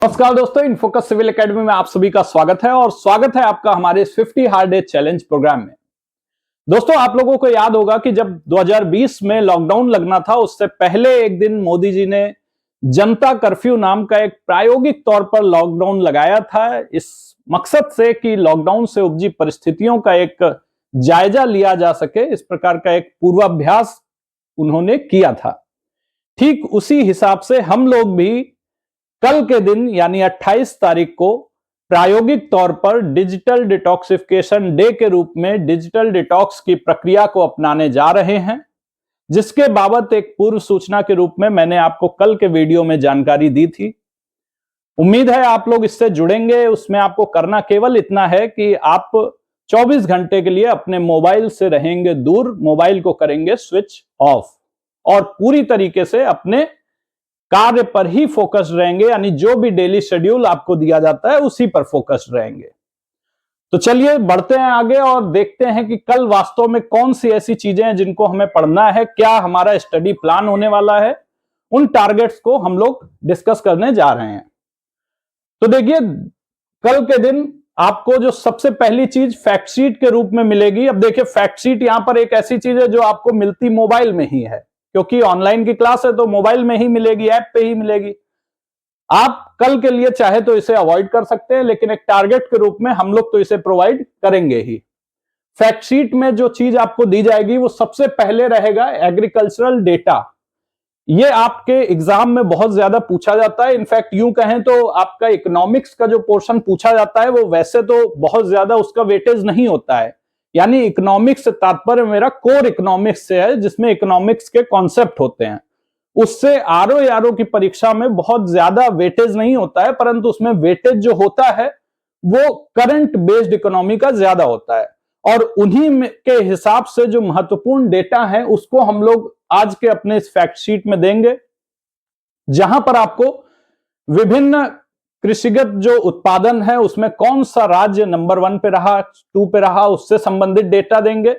नमस्कार दोस्तों, InFocus civil academy में आप सभी का स्वागत है और स्वागत है आपका हमारे 50 हार्ड डे चैलेंज प्रोग्राम में। दोस्तों, आप लोगों को याद होगा कि जब 2020 में लॉकडाउन लगना था, उससे पहले एक दिन मोदी जी ने जनता कर्फ्यू नाम का एक प्रायोगिक तौर पर लॉकडाउन लगाया था, इस मकसद से कि लॉकडाउन से उपजी परिस्थितियों का एक जायजा लिया जा सके। इस प्रकार का एक पूर्वाभ्यास उन्होंने किया था। ठीक उसी हिसाब से हम लोग भी कल के दिन यानी 28 तारीख को प्रायोगिक तौर पर डिजिटल डिटॉक्सिफिकेशन डे के रूप में डिजिटल डिटॉक्स की प्रक्रिया को अपनाने जा रहे हैं, जिसके बाबत एक पूर्व सूचना के रूप में मैंने आपको कल के वीडियो में जानकारी दी थी। उम्मीद है आप लोग इससे जुड़ेंगे। उसमें आपको करना केवल इतना है कि आप 24 घंटे के लिए अपने मोबाइल से रहेंगे दूर, मोबाइल को करेंगे स्विच ऑफ और पूरी तरीके से अपने कार्य पर ही फोकस्ड रहेंगे, यानी जो भी डेली शेड्यूल आपको दिया जाता है उसी पर फोकस्ड रहेंगे। तो चलिए बढ़ते हैं आगे और देखते हैं कि कल वास्तव में कौन सी ऐसी चीजें हैं जिनको हमें पढ़ना है, क्या हमारा स्टडी प्लान होने वाला है। उन टारगेट्स को हम लोग डिस्कस करने जा रहे हैं। तो देखिए, कल के दिन आपको जो सबसे पहली चीज फैक्ट शीट के रूप में मिलेगी। अब देखिए, फैक्ट शीट यहां पर एक ऐसी चीज है जो आपको मिलती मोबाइल में ही है, क्योंकि ऑनलाइन की क्लास है तो मोबाइल में ही मिलेगी, ऐप पे ही मिलेगी। आप कल के लिए चाहे तो इसे अवॉइड कर सकते हैं, लेकिन एक टारगेट के रूप में हम लोग तो इसे प्रोवाइड करेंगे ही। फैक्ट शीट में जो चीज आपको दी जाएगी वो सबसे पहले रहेगा एग्रीकल्चरल डेटा। ये आपके एग्जाम में बहुत ज्यादा पूछा जाता है। इनफैक्ट यूं कहें तो आपका इकोनॉमिक्स का जो पोर्शन पूछा जाता है वो वैसे तो बहुत ज्यादा उसका वेटेज नहीं होता है, यानी इकोनॉमिक्स से तात्पर्य मेरा कोर इकोनॉमिक्स से है, जिसमें इकोनॉमिक्स के कॉन्सेप्ट होते हैं। उससे आरओ की परीक्षा में बहुत ज्यादा वेटेज नहीं होता है, परंतु उसमें वेटेज जो होता है वो करंट बेस्ड इकोनॉमी का ज्यादा होता है और उन्हीं के हिसाब से जो महत्वपूर्ण डेटा है उसको हम लोग आज के अपने इस फैक्ट शीट में देंगे, जहां पर आपको विभिन्न कृषिगत जो उत्पादन है उसमें कौन सा राज्य नंबर 1 पे रहा, 2 पे रहा, उससे संबंधित डेटा देंगे।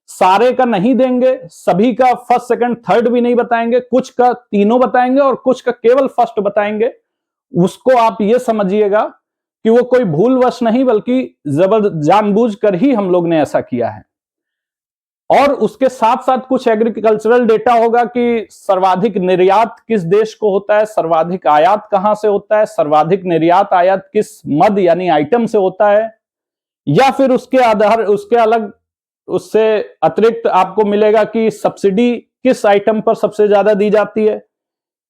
सारे का नहीं देंगे, सभी का फर्स्ट सेकंड थर्ड भी नहीं बताएंगे, कुछ का तीनों बताएंगे और कुछ का केवल फर्स्ट बताएंगे। उसको आप ये समझिएगा कि वो कोई भूलवश नहीं, बल्कि जानबूझकर ही हम लोग ने ऐसा किया है। और उसके साथ साथ कुछ एग्रीकल्चरल डेटा होगा कि सर्वाधिक निर्यात किस देश को होता है, सर्वाधिक आयात कहां से होता है, सर्वाधिक निर्यात आयात किस मद यानी आइटम से होता है, या फिर उसके आधार उसके अलग उससे अतिरिक्त आपको मिलेगा कि सब्सिडी किस आइटम पर सबसे ज्यादा दी जाती है,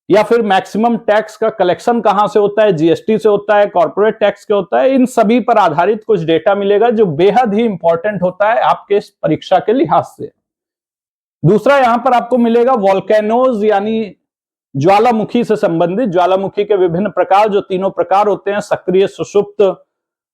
या फिर मैक्सिमम टैक्स का कलेक्शन कहां से होता है, जीएसटी से होता है, कॉर्पोरेट टैक्स के होता है। इन सभी पर आधारित कुछ डेटा मिलेगा जो बेहद ही इंपॉर्टेंट होता है आपके इस परीक्षा के लिहाज से। दूसरा यहां पर आपको मिलेगा वॉल्केनोज, यानी ज्वालामुखी से संबंधित, ज्वालामुखी के विभिन्न प्रकार, जो तीनों प्रकार होते हैं, सक्रिय, सुषुप्त,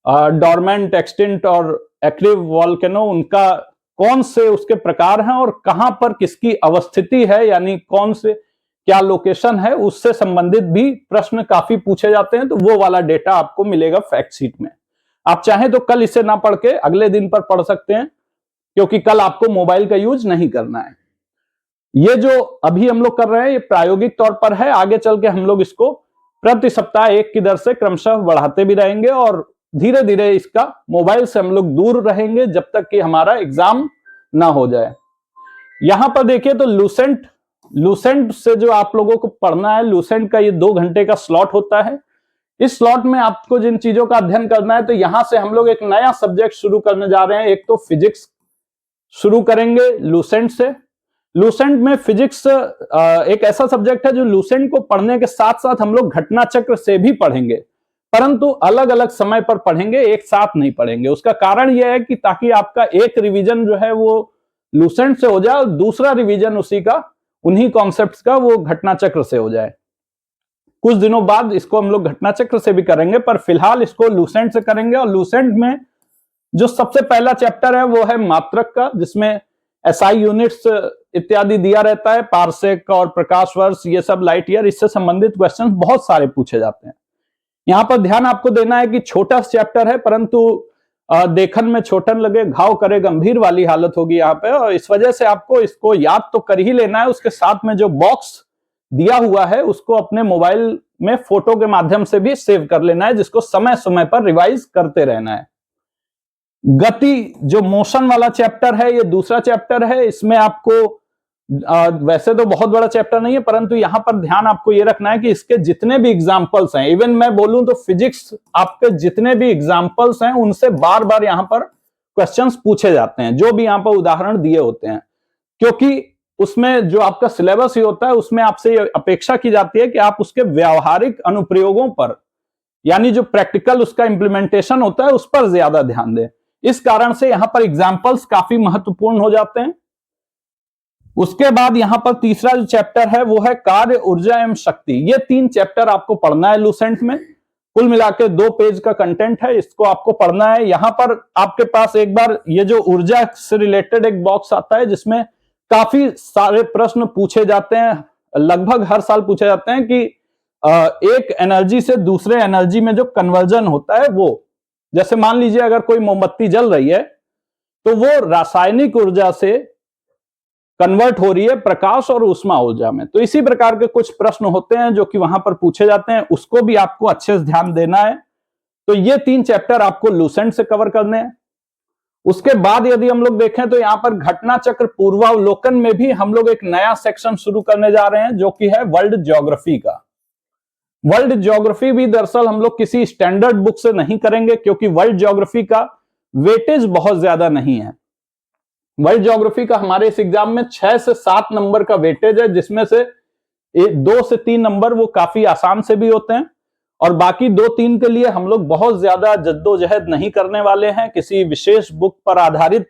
डॉर्मेंट, एक्सटिंक्ट और एक्टिव वॉल्केनो, उनका कौन से उसके प्रकार हैं और कहां पर किसकी अवस्थिति है, यानी कौन से क्या लोकेशन है, उससे संबंधित भी प्रश्न काफी पूछे जाते हैं। तो वो वाला डेटा आपको मिलेगा फैक्ट शीट में। आप चाहें तो कल इसे ना पढ़ के अगले दिन पर पढ़ सकते हैं, क्योंकि कल आपको मोबाइल का यूज नहीं करना है। ये जो अभी हम लोग कर रहे हैं ये प्रायोगिक तौर पर है, आगे चल के हम लोग इसको प्रति सप्ताह 1 की दर से क्रमशः बढ़ाते भी रहेंगे और धीरे धीरे इसका मोबाइल से हम लोग दूर रहेंगे जब तक कि हमारा एग्जाम ना हो जाए। यहां पर देखिए तो लूसेंट से जो आप लोगों को पढ़ना है, लूसेंट का ये 2 घंटे का स्लॉट होता है। इस स्लॉट में आपको जिन चीजों का अध्ययन करना है, तो यहां से हम लोग एक नया सब्जेक्ट शुरू करने जा रहे हैं। एक तो फिजिक्स शुरू करेंगे लूसेंट से। लूसेंट में फिजिक्स एक ऐसा सब्जेक्ट है जो लूसेंट को पढ़ने के साथ साथ हम लोग घटना चक्र से भी पढ़ेंगे, परंतु अलग अलग समय पर पढ़ेंगे, एक साथ नहीं पढ़ेंगे। उसका कारण यह है कि ताकि आपका एक रिवीजन जो है वो लूसेंट से हो जाए और दूसरा रिवीजन उसी का, उन्हीं कॉन्सेप्ट्स का, वो घटना चक्र से हो जाए। कुछ दिनों बाद इसको हम लोग घटना चक्र से भी करेंगे, पर फिलहाल इसको लूसेंट से करेंगे। और लूसेंट में जो सबसे पहला चैप्टर है वो है मात्रक का, जिसमें एसआई यूनिट्स इत्यादि दिया रहता है, पारसेक और प्रकाश वर्ष, ये सब, लाइट ईयर, इससे संबंधित क्वेश्चंस बहुत सारे पूछे जाते हैं। यहां पर ध्यान आपको देना है कि छोटा चैप्टर है, परंतु देखन में छोटन लगे घाव करे गंभीर वाली हालत होगी यहाँ पे, और इस वजह से आपको इसको याद तो कर ही लेना है। उसके साथ में जो बॉक्स दिया हुआ है उसको अपने मोबाइल में फोटो के माध्यम से भी सेव कर लेना है, जिसको समय समय पर रिवाइज करते रहना है। गति जो मोशन वाला चैप्टर है, ये दूसरा चैप्टर है। इसमें आपको वैसे तो बहुत बड़ा चैप्टर नहीं है, परंतु यहां पर ध्यान आपको ये रखना है कि इसके जितने भी एग्जाम्पल्स हैं, इवन मैं बोलूं तो फिजिक्स आपके जितने भी एग्जाम्पल्स हैं उनसे बार बार यहां पर क्वेश्चंस पूछे जाते हैं, जो भी यहां पर उदाहरण दिए होते हैं, क्योंकि उसमें जो आपका सिलेबस ही होता है उसमें आपसे अपेक्षा की जाती है कि आप उसके व्यावहारिक अनुप्रयोगों पर, यानी जो प्रैक्टिकल उसका इंप्लीमेंटेशन होता है उस पर ज्यादा ध्यान दें। इस कारण से यहां पर एग्जाम्पल्स काफी महत्वपूर्ण हो जाते हैं। उसके बाद यहां पर तीसरा जो चैप्टर है वो है कार्य, ऊर्जा एवं शक्ति। ये 3 चैप्टर आपको पढ़ना है लूसेंट में। कुल मिलाकर 2 पेज का कंटेंट है, इसको आपको पढ़ना है। यहां पर आपके पास एक बार ये जो ऊर्जा से रिलेटेड एक बॉक्स आता है जिसमें काफी सारे प्रश्न पूछे जाते हैं, लगभग हर साल पूछे जाते हैं कि एक एनर्जी से दूसरे एनर्जी में जो कन्वर्जन होता है वो, जैसे मान लीजिए अगर कोई मोमबत्ती जल रही है तो वो रासायनिक ऊर्जा से कन्वर्ट हो रही है प्रकाश और ऊष्मा ऊर्जा में। तो इसी प्रकार के कुछ प्रश्न होते हैं जो कि वहां पर पूछे जाते हैं, उसको भी आपको अच्छे से ध्यान देना है। तो ये 3 चैप्टर आपको लूसेंट से कवर करने हैं। उसके बाद यदि हम लोग देखें तो यहां पर घटना चक्र पूर्वावलोकन में भी हम लोग एक नया सेक्शन शुरू करने जा रहे हैं जो कि है वर्ल्ड ज्योग्राफी का। वर्ल्ड ज्योग्राफी भी दरअसल हम लोग किसी स्टैंडर्ड बुक से नहीं करेंगे, क्योंकि वर्ल्ड ज्योग्राफी का वेटेज बहुत ज्यादा नहीं है। वर्ल्ड ज्योग्राफी का हमारे इस एग्जाम में 6 से 7 नंबर का वेटेज है, जिसमें से 2 से 3 नंबर वो काफी आसान से भी होते हैं, और बाकी 2-3 के लिए हम लोग बहुत ज्यादा जद्दोजहद नहीं करने वाले हैं। किसी विशेष बुक पर आधारित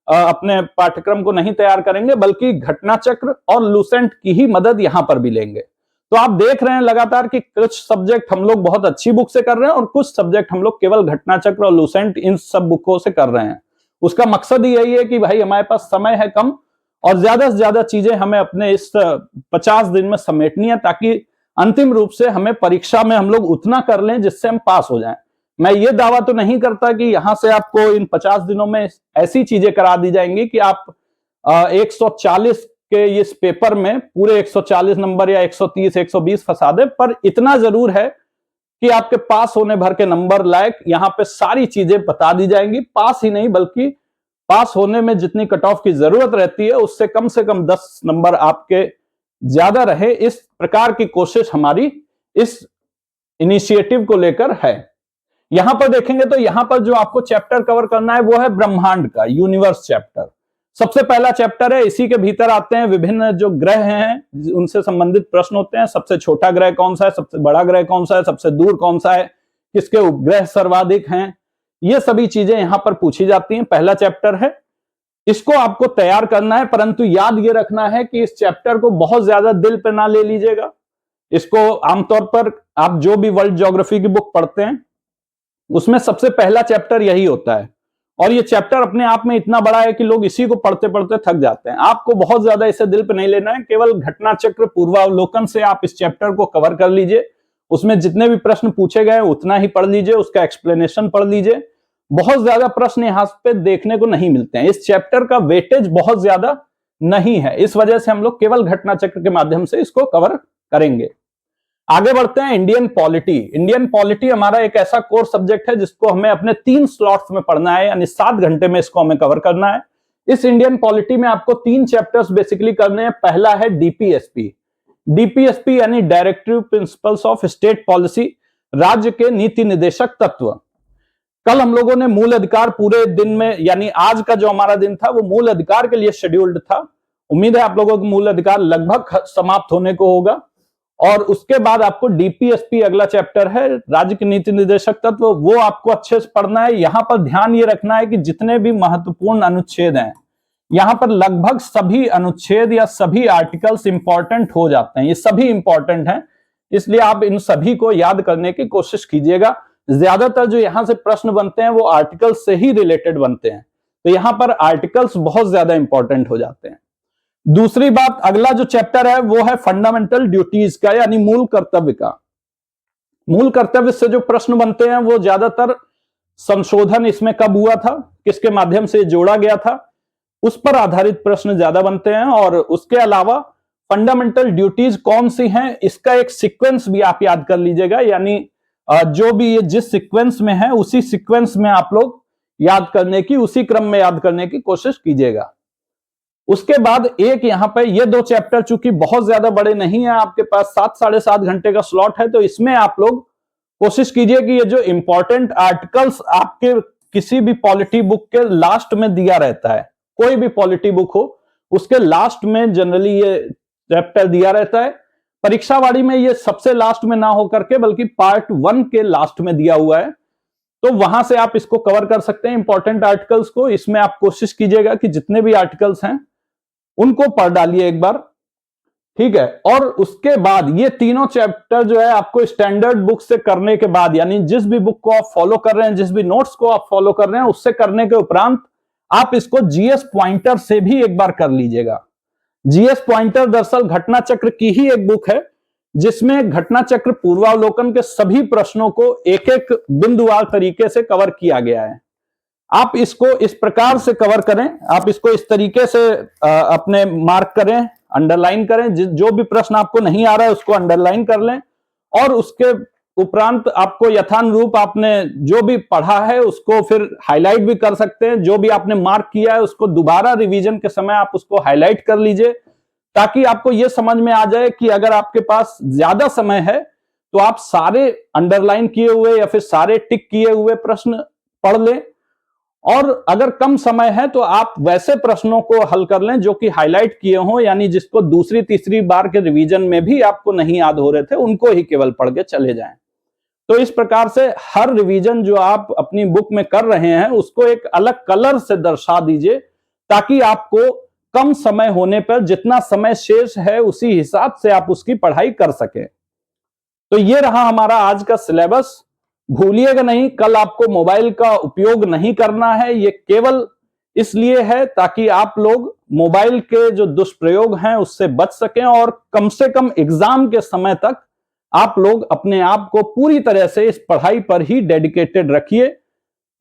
अपने पाठ्यक्रम को नहीं तैयार करेंगे, बल्कि घटना चक्र और लूसेंट की ही मदद यहां पर भी लेंगे। तो आप देख रहे हैं लगातार कि कुछ सब्जेक्ट हम लोग बहुत अच्छी बुक से कर रहे हैं और कुछ सब्जेक्ट हम लोग केवल घटना चक्र और लूसेंट इन सब बुकों से कर रहे हैं। उसका मकसद ही यही है कि भाई हमारे पास समय है कम और ज्यादा से ज्यादा चीजें हमें अपने इस 50 दिन में समेटनी है, ताकि अंतिम रूप से हमें परीक्षा में हम लोग उतना कर लें जिससे हम पास हो जाएं। मैं ये दावा तो नहीं करता कि यहां से आपको इन 50 दिनों में ऐसी चीजें करा दी जाएंगी कि आप 140 के इस पेपर में पूरे 140 नंबर या 130 120 फंसा दे, पर इतना जरूर है कि आपके पास होने भर के नंबर लायक यहां पे सारी चीजें बता दी जाएंगी। पास ही नहीं बल्कि पास होने में जितनी कट ऑफ की जरूरत रहती है उससे कम से कम 10 नंबर आपके ज्यादा रहे, इस प्रकार की कोशिश हमारी इस इनिशिएटिव को लेकर है। यहां पर देखेंगे तो यहां पर जो आपको चैप्टर कवर करना है वो है ब्रह्मांड का, यूनिवर्स चैप्टर। सबसे पहला चैप्टर है, इसी के भीतर आते हैं विभिन्न जो ग्रह हैं उनसे संबंधित प्रश्न होते हैं। सबसे छोटा ग्रह कौन सा है, सबसे बड़ा ग्रह कौन सा है, सबसे दूर कौन सा है, किसके उपग्रह सर्वाधिक हैं, ये सभी चीजें यहां पर पूछी जाती हैं। पहला चैप्टर है, इसको आपको तैयार करना है, परंतु याद ये रखना है कि इस चैप्टर को बहुत ज्यादा दिल पे ना ले लीजिएगा। इसको आमतौर पर आप जो भी वर्ल्ड ज्योग्राफी की बुक पढ़ते हैं उसमें सबसे पहला चैप्टर यही होता है, और ये चैप्टर अपने आप में इतना बड़ा है कि लोग इसी को पढ़ते पढ़ते थक जाते हैं। आपको बहुत ज्यादा इसे दिल पे नहीं लेना है, केवल घटना चक्र पूर्वावलोकन से आप इस चैप्टर को कवर कर लीजिए। उसमें जितने भी प्रश्न पूछे गए उतना ही पढ़ लीजिए, उसका एक्सप्लेनेशन पढ़ लीजिए। बहुत ज्यादा प्रश्न यहां पे देखने को नहीं मिलते हैं, इस चैप्टर का वेटेज बहुत ज्यादा नहीं है, इस वजह से हम लोग केवल घटना चक्र के माध्यम से इसको कवर करेंगे। आगे बढ़ते हैं, इंडियन पॉलिटी। इंडियन पॉलिटी हमारा एक ऐसा कोर सब्जेक्ट है जिसको हमें अपने 3 स्लॉट्स में पढ़ना है, यानी 7 घंटे में इसको हमें कवर करना है। इस इंडियन पॉलिटी में आपको 3 चैप्टर्स बेसिकली करने हैं। पहला है डीपीएसपी। डीपीएसपी यानी directive principles of state policy, राज्य के नीति निर्देशक तत्व। कल हम लोगों ने मूल अधिकार पूरे दिन में, यानी आज का जो हमारा दिन था वो मूल अधिकार के लिए शेड्यूल्ड था। उम्मीद है आप लोगों को मूल अधिकार लगभग समाप्त होने को होगा। और उसके बाद आपको डीपीएसपी अगला चैप्टर है, राज्य के नीति निर्देशक तत्व, वो आपको अच्छे से पढ़ना है। यहां पर ध्यान ये रखना है कि जितने भी महत्वपूर्ण अनुच्छेद हैं, यहां पर लगभग सभी अनुच्छेद या सभी आर्टिकल्स इंपॉर्टेंट हो जाते हैं, ये सभी इंपॉर्टेंट हैं, इसलिए आप इन सभी को याद करने की कोशिश कीजिएगा। ज्यादातर जो यहां से प्रश्न बनते हैं वो आर्टिकल्स से ही रिलेटेड बनते हैं, तो यहां पर आर्टिकल्स बहुत ज्यादा इंपॉर्टेंट हो जाते हैं। दूसरी बात, अगला जो चैप्टर है वो है फंडामेंटल ड्यूटीज का, यानी मूल कर्तव्य का। मूल कर्तव्य से जो प्रश्न बनते हैं वो ज्यादातर संशोधन इसमें कब हुआ था, किसके माध्यम से जोड़ा गया था, उस पर आधारित प्रश्न ज्यादा बनते हैं। और उसके अलावा फंडामेंटल ड्यूटीज कौन सी हैं, इसका एक सीक्वेंस भी आप याद कर लीजिएगा, यानी जो भी ये जिस सीक्वेंस में है उसी सीक्वेंस में आप लोग याद करने की, उसी क्रम में याद करने की कोशिश कीजिएगा। उसके बाद एक यहां पे ये 2 चैप्टर चूंकि बहुत ज्यादा बड़े नहीं है, आपके पास 7 साढ़े 7 घंटे का स्लॉट है, तो इसमें आप लोग कोशिश कीजिए कि ये जो इंपॉर्टेंट आर्टिकल्स आपके किसी भी पॉलिटी बुक के लास्ट में दिया रहता है, कोई भी पॉलिटी बुक हो उसके लास्ट में जनरली ये चैप्टर दिया रहता है। परीक्षावाड़ी में ये सबसे लास्ट में ना होकर के बल्कि पार्ट 1 के लास्ट में दिया हुआ है, तो वहां से आप इसको कवर कर सकते हैं इंपॉर्टेंट आर्टिकल्स को। इसमें आप कोशिश कीजिएगा कि जितने भी आर्टिकल्स हैं उनको पढ़ डालिए एक बार, ठीक है। और उसके बाद ये तीनों चैप्टर जो है आपको स्टैंडर्ड बुक से करने के बाद, यानी जिस भी बुक को आप फॉलो कर रहे हैं, जिस भी नोट्स को आप फॉलो कर रहे हैं, उससे करने के उपरांत आप इसको जीएस पॉइंटर से भी एक बार कर लीजिएगा। जीएस पॉइंटर दरअसल घटना चक्र की ही एक बुक है, जिसमें घटना चक्र पूर्वावलोकन के सभी प्रश्नों को एक एक बिंदुवार तरीके से कवर किया गया है। आप इसको इस प्रकार से कवर करें, आप इसको इस तरीके से अपने मार्क करें, अंडरलाइन करें, जो भी प्रश्न आपको नहीं आ रहा है उसको अंडरलाइन कर लें, और उसके उपरांत आपको यथानुरूप आपने जो भी पढ़ा है उसको फिर हाईलाइट भी कर सकते हैं। जो भी आपने मार्क किया है उसको दोबारा रिवीजन के समय आप उसको हाईलाइट कर लीजिए, ताकि आपको यह समझ में आ जाए कि अगर आपके पास ज्यादा समय है तो आप सारे अंडरलाइन किए हुए या फिर सारे टिक किए हुए प्रश्न पढ़ लें, और अगर कम समय है तो आप वैसे प्रश्नों को हल कर लें जो कि हाईलाइट किए हों, यानी जिसको दूसरी तीसरी बार के रिवीजन में भी आपको नहीं याद हो रहे थे, उनको ही केवल पढ़ के चले जाएं। तो इस प्रकार से हर रिवीजन जो आप अपनी बुक में कर रहे हैं उसको एक अलग कलर से दर्शा दीजिए, ताकि आपको कम समय होने पर जितना समय शेष है उसी हिसाब से आप उसकी पढ़ाई कर सकें। तो ये रहा हमारा आज का सिलेबस। भूलिएगा नहीं, कल आपको मोबाइल का उपयोग नहीं करना है। ये केवल इसलिए है ताकि आप लोग मोबाइल के जो दुष्प्रयोग हैं उससे बच सकें, और कम से कम एग्जाम के समय तक आप लोग अपने आप को पूरी तरह से इस पढ़ाई पर ही डेडिकेटेड रखिए।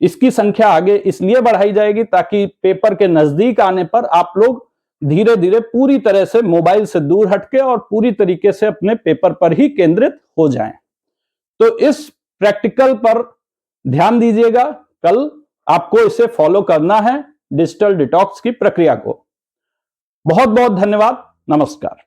इसकी संख्या आगे इसलिए बढ़ाई जाएगी ताकि पेपर के नजदीक आने पर आप लोग धीरे धीरे पूरी तरह से मोबाइल से दूर हटके और पूरी तरीके से अपने पेपर पर ही केंद्रित हो जाएं। तो इस प्रैक्टिकल पर ध्यान दीजिएगा, कल आपको इसे फॉलो करना है, डिजिटल डिटॉक्स की प्रक्रिया को। बहुत बहुत धन्यवाद, नमस्कार।